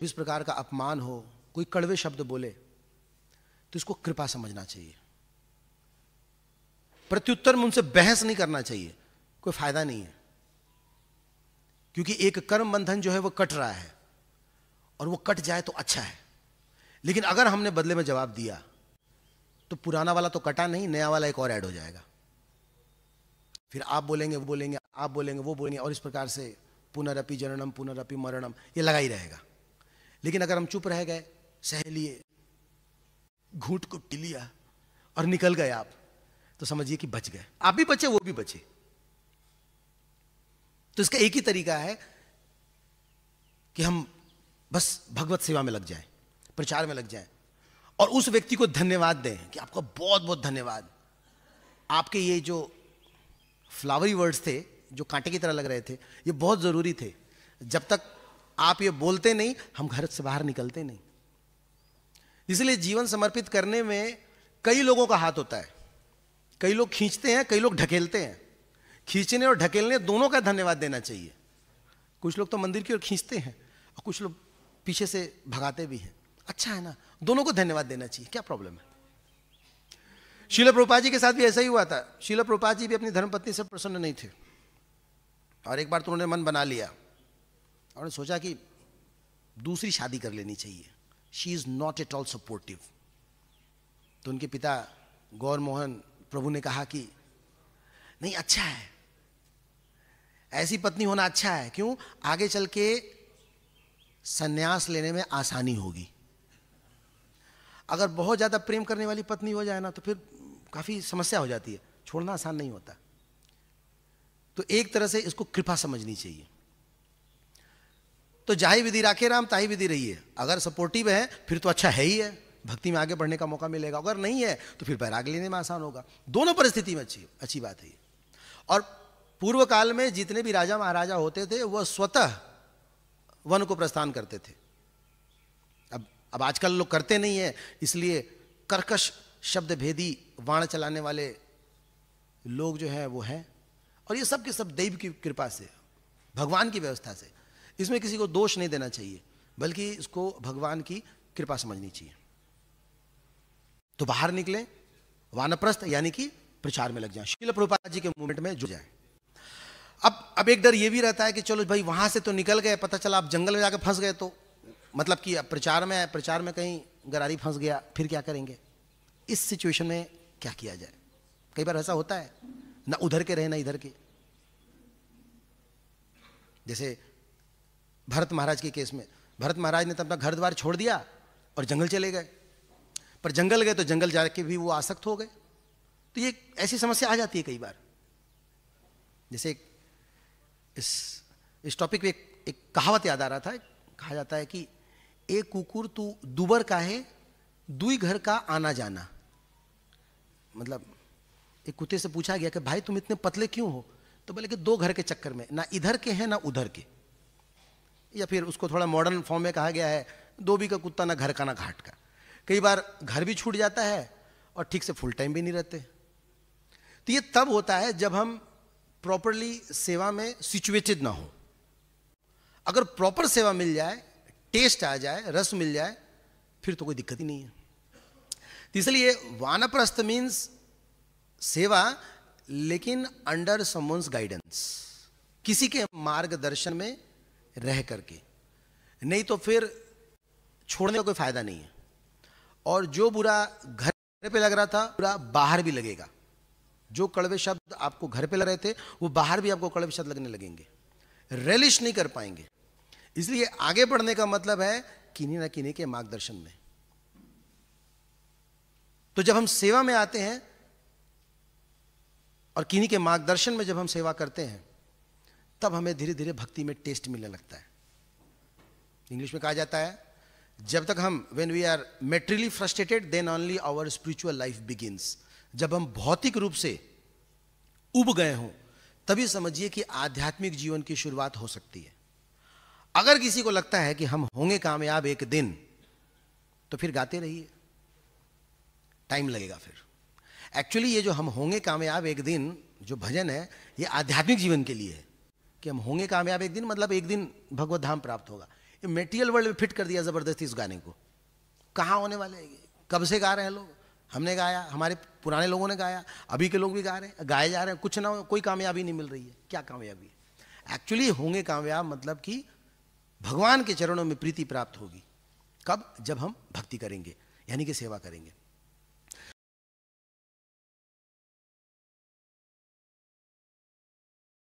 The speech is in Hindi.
इस प्रकार का अपमान हो, कोई कड़वे शब्द बोले, तो इसको कृपा समझना चाहिए। प्रत्युत्तर में उनसे बहस नहीं करना चाहिए, कोई फायदा नहीं है, क्योंकि एक कर्म बंधन जो है वो कट रहा है, और वो कट जाए तो अच्छा है। लेकिन अगर हमने बदले में जवाब दिया तो पुराना वाला तो कटा नहीं, नया वाला एक और ऐड हो जाएगा। फिर आप बोलेंगे, वो बोलेंगे, आप बोलेंगे, वो बोलेंगे, और इस प्रकार से पुनरअपि जननम पुनरअपि मरणम ये लगा ही रहेगा। लेकिन अगर हम चुप रह गए, सह लिए, घूंट कुट्टी लिया और निकल गए आप, तो समझिए कि बच गए, आप भी बचे, वो भी बचे। तो इसका एक ही तरीका है कि हम बस भगवत सेवा में लग जाएं, प्रचार में लग जाएं, और उस व्यक्ति को धन्यवाद दें कि आपका बहुत बहुत धन्यवाद। आपके ये जो फ्लावरी वर्ड्स थे, जो कांटे की तरह लग रहे थे, ये बहुत जरूरी थे। जब तक आप ये बोलते नहीं, हम घर से बाहर निकलते नहीं। इसलिए जीवन समर्पित करने में कई लोगों का हाथ होता है। कई लोग खींचते हैं, कई लोग ढकेलते हैं। खींचने और ढकेलने दोनों का धन्यवाद देना चाहिए। कुछ लोग तो मंदिर की ओर खींचते हैं और कुछ लोग पीछे से भगाते भी हैं। अच्छा है ना, दोनों को धन्यवाद देना चाहिए, क्या प्रॉब्लम है। श्रील प्रभुपाद जी के साथ भी ऐसा ही हुआ था। श्रील प्रभुपाद जी भी अपनी धर्मपत्नी से प्रसन्न नहीं थे, और एक बार तो उन्होंने मन बना लिया और सोचा कि दूसरी शादी कर लेनी चाहिए। She is not at all supportive. तो उनके पिता गौर मोहन प्रभु ने कहा कि नहीं, अच्छा है, ऐसी पत्नी होना अच्छा है। क्यों? आगे चल के संन्यास लेने में आसानी होगी। अगर बहुत ज्यादा प्रेम करने वाली पत्नी हो जाए ना, तो फिर काफी समस्या हो जाती है, छोड़ना आसान नहीं होता। तो एक तरह से इसको कृपा समझनी चाहिए। तो जाहि विधि राखे राम ताहि विधि रही है। अगर सपोर्टिव है फिर तो अच्छा है ही है, भक्ति में आगे बढ़ने का मौका मिलेगा। अगर नहीं है तो फिर बैराग लेने में आसान होगा। दोनों परिस्थिति में अच्छी बात है ये। और पूर्व काल में जितने भी राजा महाराजा होते थे, वह स्वतः वन को प्रस्थान करते थे। अब आजकल लोग करते नहीं है, इसलिए कर्कश शब्द भेदी वाण चलाने वाले लोग जो है वो हैं। और ये सब के सब दैव की कृपा से, भगवान की व्यवस्था से। इसमें किसी को दोष नहीं देना चाहिए, बल्कि इसको भगवान की कृपा समझनी चाहिए। तो बाहर निकलें, वानप्रस्थ यानी कि प्रचार में लग जाएं, श्रील प्रभुपाद जी के मूवमेंट में जुड़ जाएं। अब एक डर ये भी रहता है कि चलो भाई वहां से तो निकल गए, पता चला आप जंगल में जाकर फंस गए, तो मतलब कि अब प्रचार में कहीं गरारी फंस गया, फिर क्या करेंगे। इस सिचुएशन में क्या किया जाए। कई बार ऐसा होता है, ना उधर के रहे ना इधर के। जैसे भरत महाराज के केस में, भरत महाराज ने तो अपना घर द्वार छोड़ दिया और जंगल चले गए। पर जंगल गए तो जंगल जाके भी वो आसक्त हो गए। तो ये ऐसी समस्या आ जाती है कई बार। जैसे इस टॉपिक पे एक कहावत याद आ रहा था। कहा जाता है कि एक कुकुर तू दुबर का है, दुई घर का आना जाना। मतलब एक कुत्ते से पूछा गया कि भाई तुम इतने पतले क्यों हो, तो बोले कि दो घर के चक्कर में, ना इधर के हैं ना उधर के। या फिर उसको थोड़ा मॉडर्न फॉर्म में कहा गया है, धोबी का कुत्ता ना घर का ना घाट का। कई बार घर भी छूट जाता है और ठीक से फुल टाइम भी नहीं रहते। तो ये तब होता है जब हम प्रॉपरली सेवा में सिचुएटेड ना हो। अगर प्रॉपर सेवा मिल जाए, टेस्ट आ जाए, रस मिल जाए, फिर तो कोई दिक्कत ही नहीं है। तो इसलिए वानप्रस्थ मीन्स सेवा, लेकिन अंडर समवन्स गाइडेंस, किसी के मार्गदर्शन में रह करके। नहीं तो फिर छोड़ने का कोई फायदा नहीं है। और जो बुरा घर पे लग रहा था, बुरा बाहर भी लगेगा। जो कड़वे शब्द आपको घर पे लग रहे थे, वो बाहर भी आपको कड़वे शब्द लगने लगेंगे। रेलिश नहीं कर पाएंगे। इसलिए आगे बढ़ने का मतलब है किन्हीं ना किन्हीं के मार्गदर्शन में। तो जब हम सेवा में आते हैं और किन्हीं के मार्गदर्शन में जब हम सेवा करते हैं, तब हमें धीरे धीरे भक्ति में टेस्ट मिलने लगता है। इंग्लिश में कहा जाता है, जब तक हम when we are materially frustrated then only our spiritual life begins. जब हम भौतिक रूप से उब गए हों, तभी समझिए कि आध्यात्मिक जीवन की शुरुआत हो सकती है। अगर किसी को लगता है कि हम होंगे कामयाब एक दिन, तो फिर गाते रहिए, टाइम लगेगा। फिर एक्चुअली ये जो हम होंगे कामयाब एक दिन जो भजन है, ये आध्यात्मिक जीवन के लिए है कि हम होंगे कामयाब एक दिन, मतलब एक दिन भगवत धाम प्राप्त होगा। मेटीरियल वर्ल्ड में फिट कर दिया जबरदस्ती इस गाने को। कहाँ होने वाले हैं? कब से गा रहे हैं लोग, हमने गाया, हमारे पुराने लोगों ने गाया, अभी के लोग भी गा रहे हैं, गाए जा रहे हैं, कुछ ना कोई कामयाबी नहीं मिल रही है। क्या कामयाबी है? एक्चुअली होंगे कामयाब मतलब कि भगवान के चरणों में प्रीति प्राप्त होगी। कब? जब हम भक्ति करेंगे, यानी कि सेवा करेंगे।